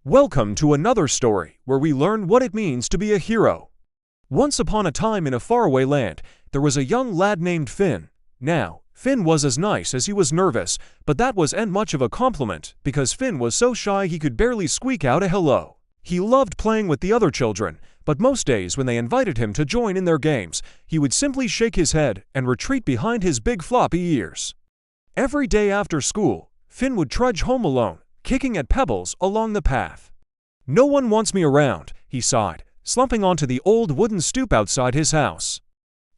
Welcome to another story where we learn what it means to be a hero. Once upon a time in a faraway land, there was a young lad named Finn. Now, Finn was as nice as he was nervous, but that wasn't much of a compliment because Finn was so shy he could barely squeak out a hello. He loved playing with the other children, but most days when they invited him to join in their games, he would simply shake his head and retreat behind his big floppy ears. Every day after school, Finn would trudge home alone, kicking at pebbles along the path. "No one wants me around," he sighed, slumping onto the old wooden stoop outside his house.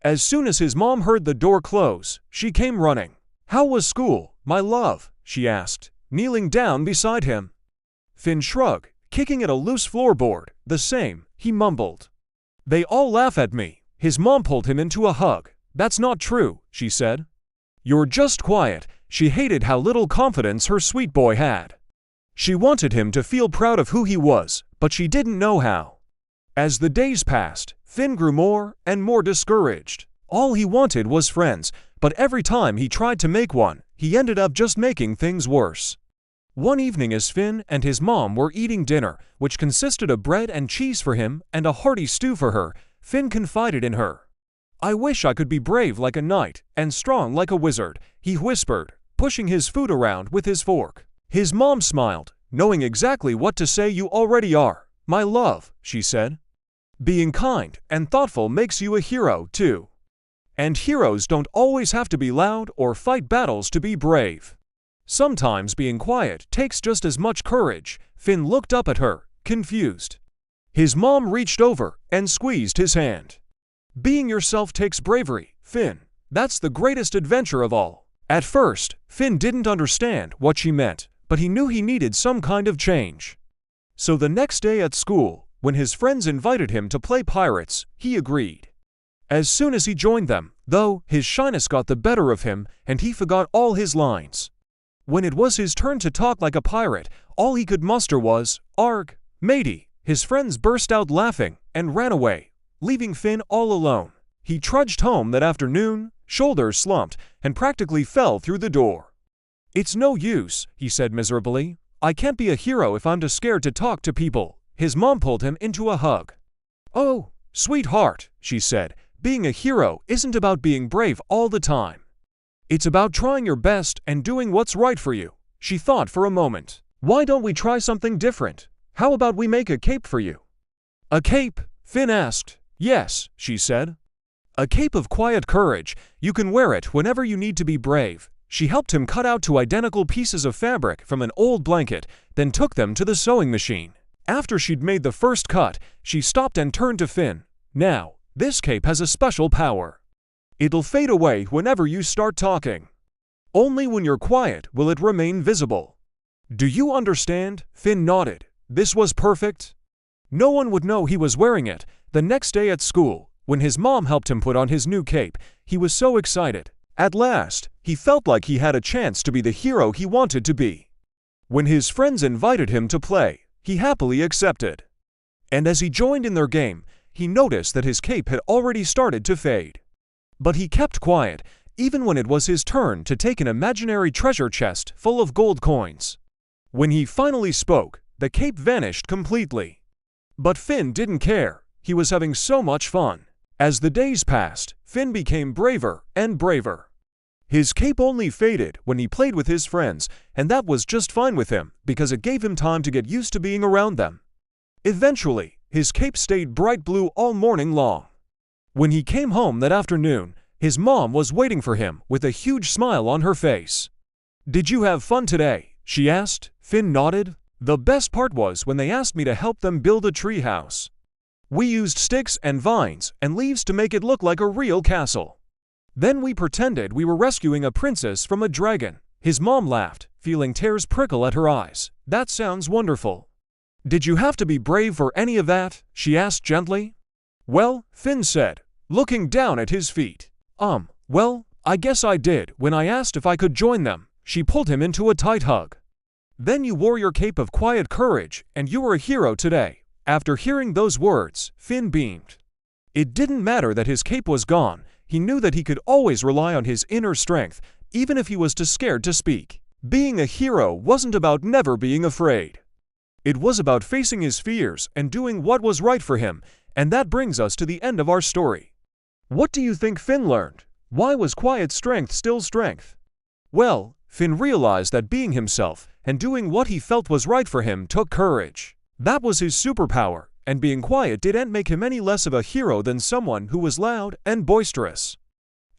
As soon as his mom heard the door close, she came running. "How was school, my love?" she asked, kneeling down beside him. Finn shrugged, kicking at a loose floorboard. "The same," he mumbled. "They all laugh at me." His mom pulled him into a hug. "That's not true," she said. "You're just quiet." She hated how little confidence her sweet boy had. She wanted him to feel proud of who he was, but she didn't know how. As the days passed, Finn grew more and more discouraged. All he wanted was friends, but every time he tried to make one, he ended up just making things worse. One evening as Finn and his mom were eating dinner, which consisted of bread and cheese for him and a hearty stew for her, Finn confided in her. "I wish I could be brave like a knight and strong like a wizard," he whispered, pushing his food around with his fork. His mom smiled, knowing exactly what to say. "You already are, my love," she said. "Being kind and thoughtful makes you a hero, too. And heroes don't always have to be loud or fight battles to be brave. Sometimes being quiet takes just as much courage." Finn looked up at her, confused. His mom reached over and squeezed his hand. "Being yourself takes bravery, Finn. That's the greatest adventure of all." At first, Finn didn't understand what she meant, but he knew he needed some kind of change. So the next day at school, when his friends invited him to play pirates, he agreed. As soon as he joined them, though, his shyness got the better of him and he forgot all his lines. When it was his turn to talk like a pirate, all he could muster was, "Arg, matey." His friends burst out laughing and ran away, leaving Finn all alone. He trudged home that afternoon, shoulders slumped, and practically fell through the door. "It's no use," he said miserably. "I can't be a hero if I'm too scared to talk to people." His mom pulled him into a hug. "Oh, sweetheart," she said, "being a hero isn't about being brave all the time. It's about trying your best and doing what's right for you." She thought for a moment. "Why don't we try something different? How about we make a cape for you?" "A cape?" Finn asked. "Yes," she said. "A cape of quiet courage. You can wear it whenever you need to be brave." She helped him cut out two identical pieces of fabric from an old blanket, then took them to the sewing machine. After she'd made the first cut, she stopped and turned to Finn. "Now, this cape has a special power. It'll fade away whenever you start talking. Only when you're quiet will it remain visible. Do you understand?" Finn nodded. This was perfect. No one would know he was wearing it. The next day at school, when his mom helped him put on his new cape, he was so excited. At last, he felt like he had a chance to be the hero he wanted to be. When his friends invited him to play, he happily accepted. And as he joined in their game, he noticed that his cape had already started to fade. But he kept quiet, even when it was his turn to take an imaginary treasure chest full of gold coins. When he finally spoke, the cape vanished completely. But Finn didn't care. He was having so much fun. As the days passed, Finn became braver and braver. His cape only faded when he played with his friends, and that was just fine with him because it gave him time to get used to being around them. Eventually, his cape stayed bright blue all morning long. When he came home that afternoon, his mom was waiting for him with a huge smile on her face. "Did you have fun today?" she asked. Finn nodded. "The best part was when they asked me to help them build a tree house. We used sticks and vines and leaves to make it look like a real castle. Then we pretended we were rescuing a princess from a dragon." His mom laughed, feeling tears prickle at her eyes. "That sounds wonderful. Did you have to be brave for any of that?" she asked gently. "Well," Finn said, looking down at his feet. Well, I guess I did when I asked if I could join them." She pulled him into a tight hug. "Then you wore your cape of quiet courage, and you were a hero today." After hearing those words, Finn beamed. It didn't matter that his cape was gone. He knew that he could always rely on his inner strength, even if he was too scared to speak. Being a hero wasn't about never being afraid. It was about facing his fears and doing what was right for him, and that brings us to the end of our story. What do you think Finn learned? Why was quiet strength still strength? Well, Finn realized that being himself and doing what he felt was right for him took courage. That was his superpower, and being quiet didn't make him any less of a hero than someone who was loud and boisterous.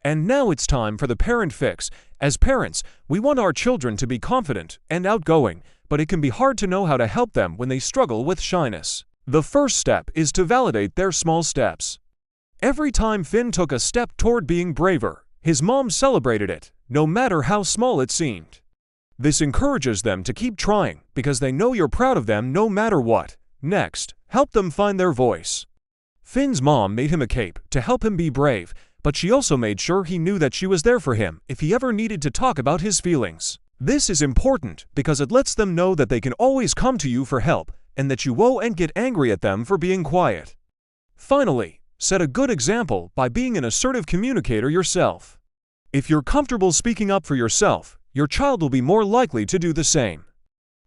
And now it's time for the parent fix. As parents, we want our children to be confident and outgoing, but it can be hard to know how to help them when they struggle with shyness. The first step is to validate their small steps. Every time Finn took a step toward being braver, his mom celebrated it, no matter how small it seemed. This encourages them to keep trying because they know you're proud of them no matter what. Next, help them find their voice. Finn's mom made him a cape to help him be brave, but she also made sure he knew that she was there for him if he ever needed to talk about his feelings. This is important because it lets them know that they can always come to you for help and that you won't get angry at them for being quiet. Finally, set a good example by being an assertive communicator yourself. If you're comfortable speaking up for yourself, your child will be more likely to do the same.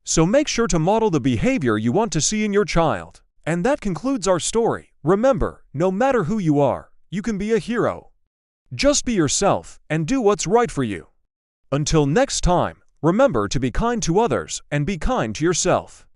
So make sure to model the behavior you want to see in your child. And that concludes our story. Remember, no matter who you are, you can be a hero. Just be yourself and do what's right for you. Until next time, remember to be kind to others and be kind to yourself.